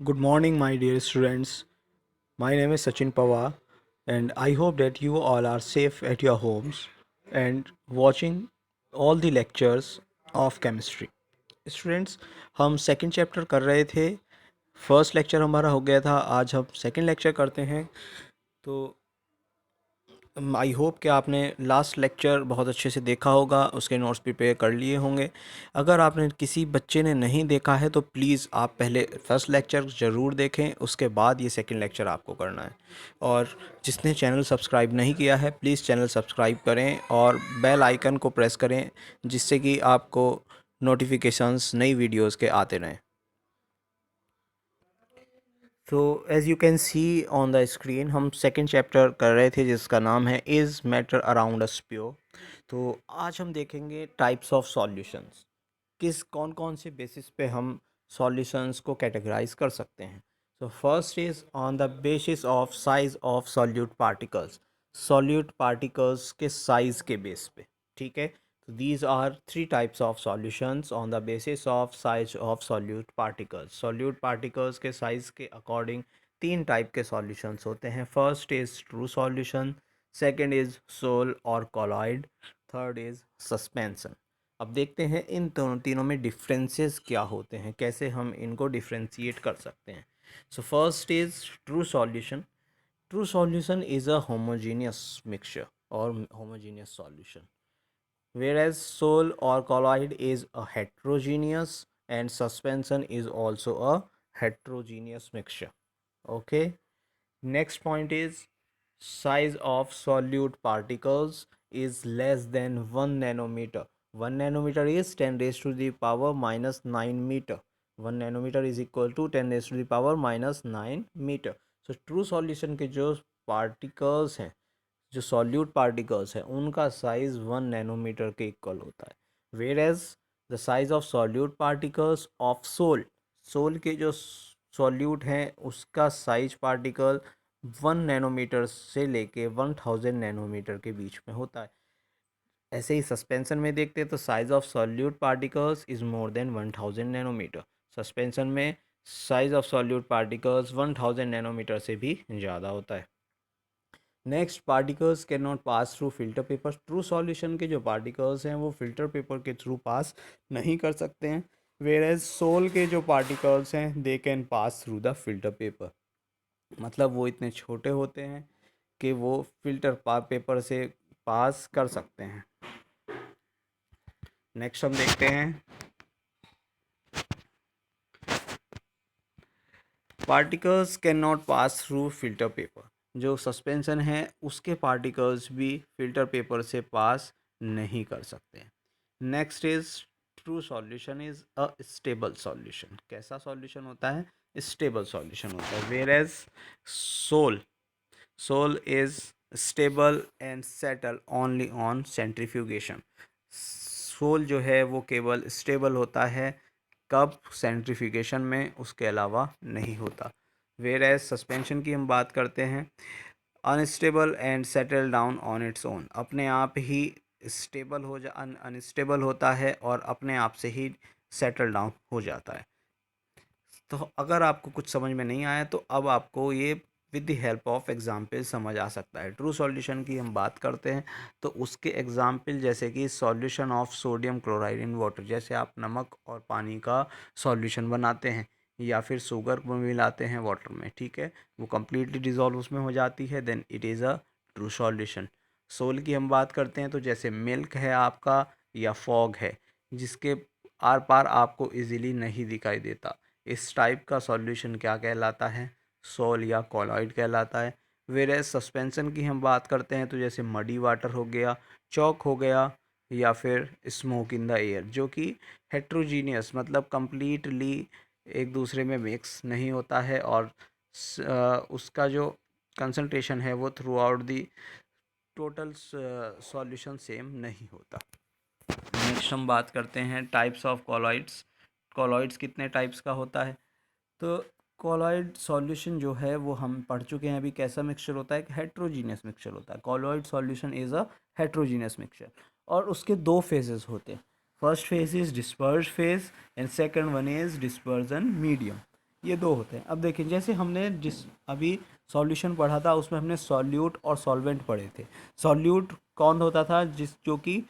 Good morning, my dear students. My name is Sachin Pawar, and I hope that you all are safe at your homes and watching all the lectures of chemistry. Students, हम second chapter कर रहे थे। First lecture हमारा हो गया था, आज हम सेकंड लेक्चर करते हैं। तो आई होप कि आपने लास्ट लेक्चर बहुत अच्छे से देखा होगा, उसके नोट्स प्रिपेयर कर लिए होंगे। अगर आपने किसी बच्चे ने नहीं देखा है तो प्लीज़ आप पहले फर्स्ट लेक्चर ज़रूर देखें, उसके बाद ये सेकंड लेक्चर आपको करना है। और जिसने चैनल सब्सक्राइब नहीं किया है प्लीज़ चैनल सब्सक्राइब करें और बेल आइकन को प्रेस करें, जिससे कि आपको नोटिफिकेशंस नई वीडियोज़ के आते रहें। तो as you can see on the screen हम सेकंड चैप्टर कर रहे थे जिसका नाम है is matter around us pure. तो आज हम देखेंगे टाइप्स ऑफ सॉल्यूशंस, किस कौन कौन से बेसिस पे हम सॉल्यूशंस को कैटेगराइज कर सकते हैं। तो first is on the basis of size of solute particles, solute particles के साइज़ के बेस पे। ठीक है, तो these are three types of solutions on the basis of size of solute particles. Solute particles के size के according तीन type के solutions होते हैं। First is true solution, second is sol और कॉलॉइड, थर्ड इज सस्पेंशन। अब देखते हैं इन तीनों में डिफरेंसेस क्या होते हैं, कैसे हम इनको डिफ्रेंशिएट कर सकते हैं। So first is true solution. True solution is a homogeneous mixture और homogeneous solution, whereas sol or colloid is a heterogeneous and suspension is also a heterogeneous mixture. Okay, next point is size of solute particles is less than 1 nanometer. 1 nanometer is 10 raised to the power minus 9 meter. 1 nanometer is equal to 10 raised to the power minus 9 meter. So true solution के जो particles हैं, जो solute particles हैं, उनका size 1 nanometre के equal होता है। Whereas the size of solute particles of sol, sol के जो सॉल्यूट हैं उसका साइज पार्टिकल 1 नैनोमीटर से लेके 1000 नैनोमीटर के बीच में होता है। ऐसे ही सस्पेंशन में देखते हैं तो size of solute particles is more than 1000 nanometre. Suspension में size of solute particles 1000 nanometre से भी ज़्यादा होता है। Next, particles can not pass through filter paper. True solution के जो पार्टिकल्स हैं वो फिल्टर पेपर के थ्रू पास नहीं कर सकते हैं, वेयर एज सोल के जो पार्टिकल्स हैं they can pass through the filter paper. मतलब वो इतने छोटे होते हैं कि वो फिल्टर पेपर से पास कर सकते हैं। नेक्स्ट हम देखते हैं particles can not pass through filter paper. जो सस्पेंशन है उसके पार्टिकल्स भी फिल्टर पेपर से पास नहीं कर सकते। Next is true solution is a stable solution. कैसा सॉल्यूशन होता है? स्टेबल सॉल्यूशन होता है। Whereas sol, sol is stable and settle only on centrifugation. Sol जो है वो केवल स्टेबल होता है कब? सेंट्रीफ्यूगेशन में, उसके अलावा नहीं होता। वेयर एज सस्पेंशन की हम बात करते हैं, unstable and settle down on its own. अपने आप ही स्टेबल हो जा अनस्टेबल होता है और अपने आप से ही सेटल डाउन हो जाता है। तो अगर आपको कुछ समझ में नहीं आया तो अब आपको ये with the help of example समझ आ सकता है। ट्रू सॉल्यूशन की हम बात करते हैं तो उसके एग्जाम्पल जैसे कि solution of sodium chloride in water, जैसे आप नमक और पानी का सॉल्यूशन बनाते हैं या फिर शुगर को मिलाते हैं वाटर में, ठीक है, वो कम्प्लीटली डिजॉल्व उसमें हो जाती है, then it is a true solution. Sol की हम बात करते हैं तो जैसे मिल्क है आपका या फॉग है जिसके आर पार आपको इजीली नहीं दिखाई देता, इस टाइप का सॉल्यूशन क्या कहलाता है? सोल या कॉलॉइड कहलाता है। वेयर सस्पेंशन की हम बात करते हैं तो जैसे मडी वाटर हो गया, चौक हो गया या फिर स्मोक इन द एयर, जो कि हेट्रोजीनियस मतलब कंप्लीटली एक दूसरे में मिक्स नहीं होता है और उसका जो कंसंट्रेशन है वो through out the total solution same नहीं होता। नेक्स्ट हम बात करते हैं टाइप्स ऑफ कॉलॉइड्स। कॉलॉइड्स कितने टाइप्स का होता है? तो कॉलॉइड सॉल्यूशन जो है वो हम पढ़ चुके हैं अभी, कैसा मिक्सचर होता है? हेट्रोजीनियस मिक्सचर होता है। Colloid solution is a heterogeneous mixture और उसके दो फेजेस होते हैं। First phase is disperse phase and second one is dispersion medium. ये दो होते हैं। अब देखिए जैसे हमने जिस अभी सॉल्यूशन पढ़ा था उसमें हमने सॉल्यूट और सॉल्वेंट पढ़े थे। सॉल्यूट कौन होता था, जो कि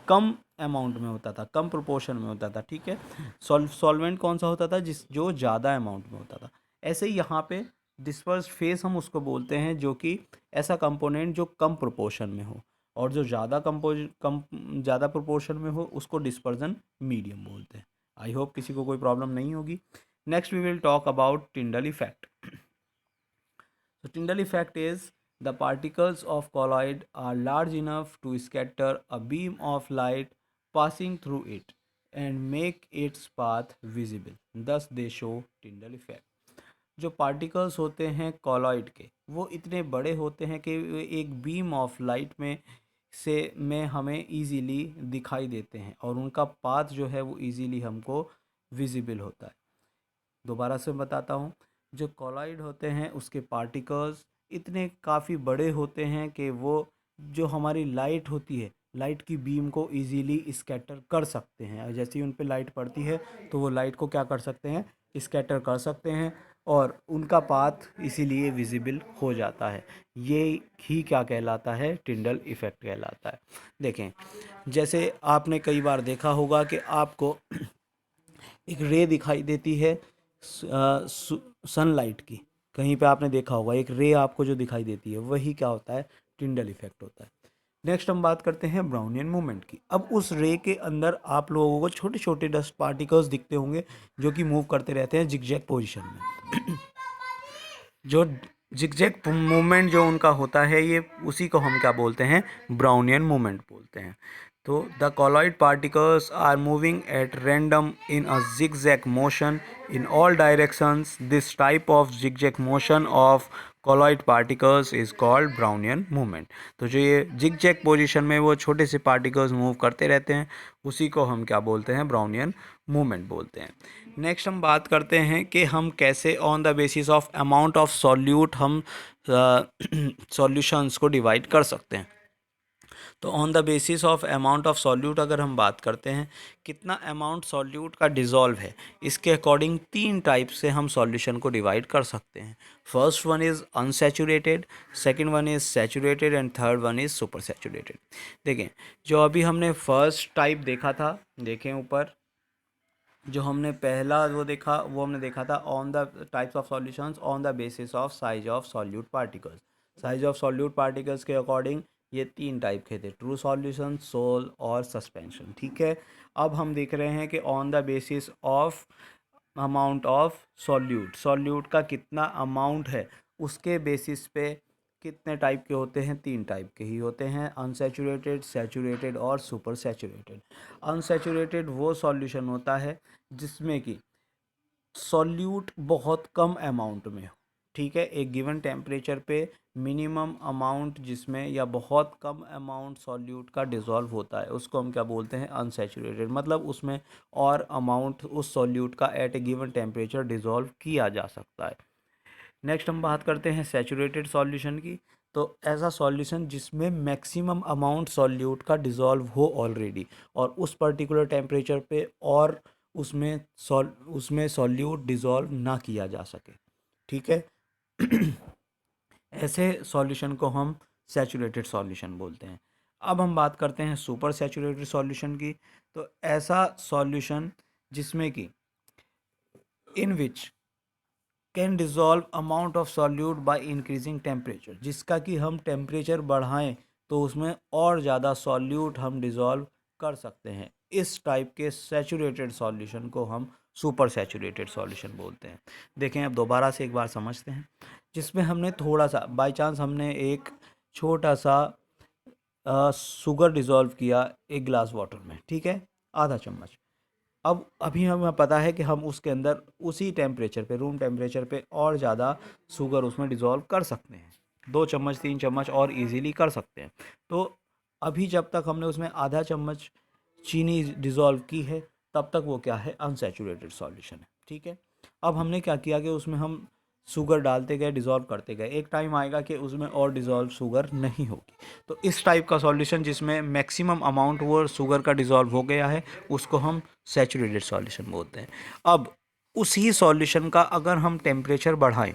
कम अमाउंट में होता था, कम प्रोपोर्शन में होता था, ठीक है। सॉल्वेंट कौन सा होता था, जो ज़्यादा अमाउंट में होता था। ऐसे ही यहाँ पे डिस्पर्स फेस हम उसको बोलते हैं जो कि ऐसा कंपोनेंट जो कम प्रोपोर्शन में हो, और जो ज़्यादा प्रोपोर्शन में हो उसको डिस्पर्जन मीडियम बोलते हैं। आई होप किसी को कोई प्रॉब्लम नहीं होगी। Next, we will talk about Tyndall effect. So, Tyndall effect is the particles of colloid are large enough to scatter a beam of light passing through it and make its path visible. Thus, they show Tyndall effect. जो particles होते हैं colloid के, वो इतने बड़े होते हैं कि वे एक बीम ऑफ लाइट में हमें इजीली दिखाई देते हैं, और उनका पाथ जो है वो इजीली हमको विजिबल होता है। दोबारा से बताता हूँ, जो कॉलॉइड होते हैं उसके पार्टिकल्स इतने काफ़ी बड़े होते हैं कि वो जो हमारी लाइट होती है, लाइट की बीम को इजीली स्कैटर कर सकते हैं। और जैसे ही उन पे लाइट पड़ती है तो वो लाइट को क्या कर सकते हैं, स्कैटर कर सकते हैं, और उनका पाथ इसीलिए विजिबल हो जाता है। ये ही क्या कहलाता है, टिंडल इफ़ेक्ट कहलाता है। देखें, जैसे आपने कई बार देखा होगा कि आपको एक रे दिखाई देती है सनलाइट की, कहीं पे आपने देखा होगा एक रे आपको जो दिखाई देती है, वही क्या होता है, टिंडल इफेक्ट होता है। नेक्स्ट हम बात करते हैं ब्राउनियन मूवमेंट की। अब उस रे के अंदर आप लोगों को छोटे छोटे डस्ट पार्टिकल्स दिखते होंगे जो कि मूव करते रहते हैं जिगजैग पोजीशन में। जो जिगजैग मूवमेंट जो उनका होता है, ये उसी को हम क्या बोलते हैं, ब्राउनियन मूवमेंट बोलते हैं। तो the colloid particles are moving at random in a zigzag motion in all directions. This type of zigzag motion of colloid particles is called Brownian movement. तो जो ये zigzag पोजीशन में वो छोटे से पार्टिकल्स मूव करते रहते हैं, उसी को हम क्या बोलते हैं, ब्राउनियन मूवमेंट बोलते हैं। नेक्स्ट हम बात करते हैं कि हम कैसे on the basis of amount of solute हम सॉल्यूशंस को डिवाइड कर सकते हैं। तो on the basis of amount of solute अगर हम बात करते हैं, कितना अमाउंट सॉल्यूट का डिज़ोल्व है, इसके अकॉर्डिंग तीन टाइप से हम सॉल्यूशन को डिवाइड कर सकते हैं। First one is unsaturated, second one is saturated, and third one is super saturated. देखें, जो अभी हमने फर्स्ट टाइप देखा था, देखें ऊपर जो हमने पहला वो देखा, वो हमने देखा था on the types of solutions on the basis of size of solute particles. Size of solute particles के अकॉर्डिंग ये तीन टाइप के थे, ट्रू सॉल्यूशन, सोल और सस्पेंशन, ठीक है। अब हम देख रहे हैं कि on the basis of amount of solute, solute का कितना अमाउंट है, उसके बेसिस पे कितने टाइप के होते हैं, तीन टाइप के ही होते हैं, अनसैचुरेटेड, सैचुरेटेड और सुपर सैचुरेटेड। अनसैचुरेटेड वो सॉल्यूशन होता है जिसमें कि सॉल्यूट बहुत कम अमाउंट में हो, ठीक है, एक गिवन टेम्परेचर पे मिनिमम अमाउंट जिसमें, या बहुत कम अमाउंट सॉल्यूट का डिज़ोल्व होता है, उसको हम क्या बोलते हैं, अनसैचुरेटेड। मतलब उसमें और अमाउंट उस सॉल्यूट का एट ए गिवन टेम्परेचर डिज़ोल्व किया जा सकता है। नेक्स्ट हम बात करते हैं सैचुरेटेड सॉल्यूशन की। तो ऐसा सॉल्यूशन जिसमें मैक्सिमम अमाउंट सॉल्यूट का डिज़ोल्व हो ऑलरेडी, और उस पर्टिकुलर टेम्परेचर पे और उसमें सॉल्यूट डिज़ोल्व ना किया जा सके, ठीक है। ऐसे सॉल्यूशन को हम सैचुरेटेड सॉल्यूशन बोलते हैं। अब हम बात करते हैं सुपर सैचुरेटेड सॉल्यूशन की। तो ऐसा सॉल्यूशन जिसमें कि in which can dissolve amount of solute by increasing temperature, जिसका कि हम टेम्परेचर बढ़ाएं तो उसमें और ज़्यादा सॉल्यूट हम डिज़ोल्व कर सकते हैं। इस टाइप के सैचुरेटेड सॉल्यूशन को हम सुपर सैचुरेटेड सॉल्यूशन बोलते हैं। देखें, अब दोबारा से एक बार समझते हैं, जिसमें हमने थोड़ा सा बाय चांस हमने एक छोटा सा शुगर डिज़ोल्व किया एक गिलास वाटर में, ठीक है, आधा चम्मच। अब अभी हमें पता है कि हम उसके अंदर उसी टेम्परेचर पे, रूम टेम्परेचर पे और ज़्यादा शुगर उसमें डिज़ोल्व कर सकते हैं, 2 चम्मच 3 चम्मच और इजीली कर सकते हैं। तो अभी जब तक हमने उसमें आधा चम्मच चीनी डिज़ोल्व की है, तब तक वो क्या है, अनसैचुरेटेड सॉल्यूशन है, ठीक है। अब हमने क्या किया कि उसमें हम शुगर डालते गए, डिज़ोल्व करते गए, एक टाइम आएगा कि उसमें और डिज़ोल्व शुगर नहीं होगी। तो इस टाइप का सॉल्यूशन जिसमें मैक्सिमम अमाउंट वो शुगर का डिज़ोल्व हो गया है, उसको हम सैचुरेटेड सॉल्यूशन बोलते हैं। अब उसी सॉल्यूशन का अगर हम टेम्परेचर बढ़ाएं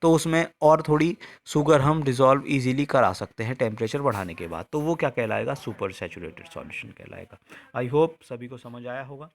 तो उसमें और थोड़ी शुगर हम डिज़ोल्व इजीली करा सकते हैं टेम्परेचर बढ़ाने के बाद, तो वो क्या कहलाएगा, सुपर सैचुरेटेड सॉल्यूशन कहलाएगा। आई होप सभी को समझ आया होगा।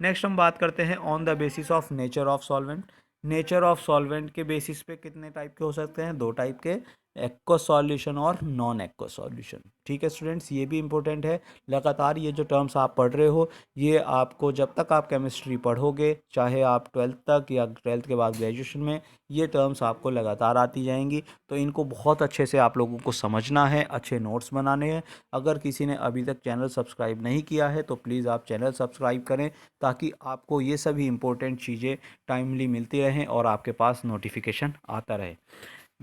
नेक्स्ट हम बात करते हैं on the basis of nature of solvent. Nature of solvent के बेसिस पे कितने टाइप के हो सकते हैं, दो टाइप के, एक्वस सॉल्यूशन और नॉन एक्वस सॉल्यूशन। ठीक है स्टूडेंट्स, ये भी इंपॉर्टेंट है। लगातार ये जो टर्म्स आप पढ़ रहे हो, ये आपको जब तक आप केमिस्ट्री पढ़ोगे, चाहे आप 12th तक या 12th के बाद ग्रेजुएशन में, ये टर्म्स आपको लगातार आती जाएंगी। तो इनको बहुत अच्छे से आप लोगों को समझना है, अच्छे नोट्स बनाने हैं। अगर किसी ने अभी तक चैनल सब्सक्राइब नहीं किया है तो प्लीज़ आप चैनल सब्सक्राइब करें, ताकि आपको ये सभी इंपॉर्टेंट चीज़ें टाइमली मिलती रहें और आपके पास नोटिफिकेशन आता रहे।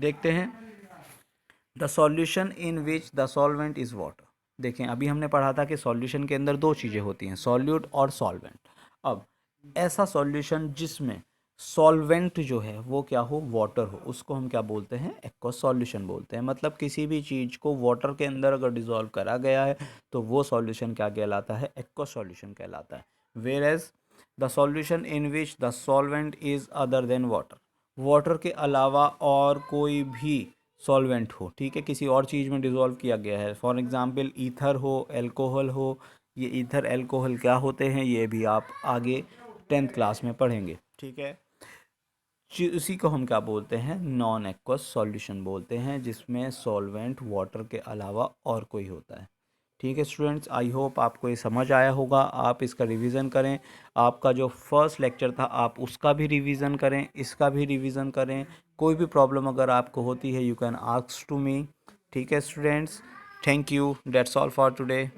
देखते हैं, the solution in which the solvent is water. देखें, अभी हमने पढ़ा था कि सॉल्यूशन के अंदर दो चीज़ें होती हैं, सॉल्यूट और सॉल्वेंट। अब ऐसा सॉल्यूशन जिसमें सॉल्वेंट जो है वो क्या हो, वाटर हो, उसको हम क्या बोलते हैं, एक्वस सॉल्यूशन बोलते हैं। मतलब किसी भी चीज़ को वाटर के अंदर अगर डिज़ोल्व करा गया है तो वो सॉल्यूशन क्या कहलाता है, एक्वस सॉल्यूशन कहलाता है। Whereas the solution in which the solvent is other than water, water के अलावा और कोई भी सॉल्वेंट हो, ठीक है, किसी और चीज़ में डिज़ोल्व किया गया है, फॉर एग्ज़ाम्पल ईथर हो, एल्कोहल हो। ये ईथर एल्कोहल क्या होते हैं ये भी आप आगे 10th क्लास में पढ़ेंगे, ठीक है। उसी को हम क्या बोलते हैं, नॉन एक्वस सॉल्यूशन बोलते हैं, जिसमें सॉल्वेंट वाटर के अलावा और कोई होता है। ठीक है स्टूडेंट्स, आई होप आपको ये समझ आया होगा। आप इसका रिवीजन करें, आपका जो फर्स्ट लेक्चर था आप उसका भी रिवीजन करें, इसका भी रिवीजन करें। कोई भी प्रॉब्लम अगर आपको होती है, you can ask to me. ठीक है students, thank you, that's all for today.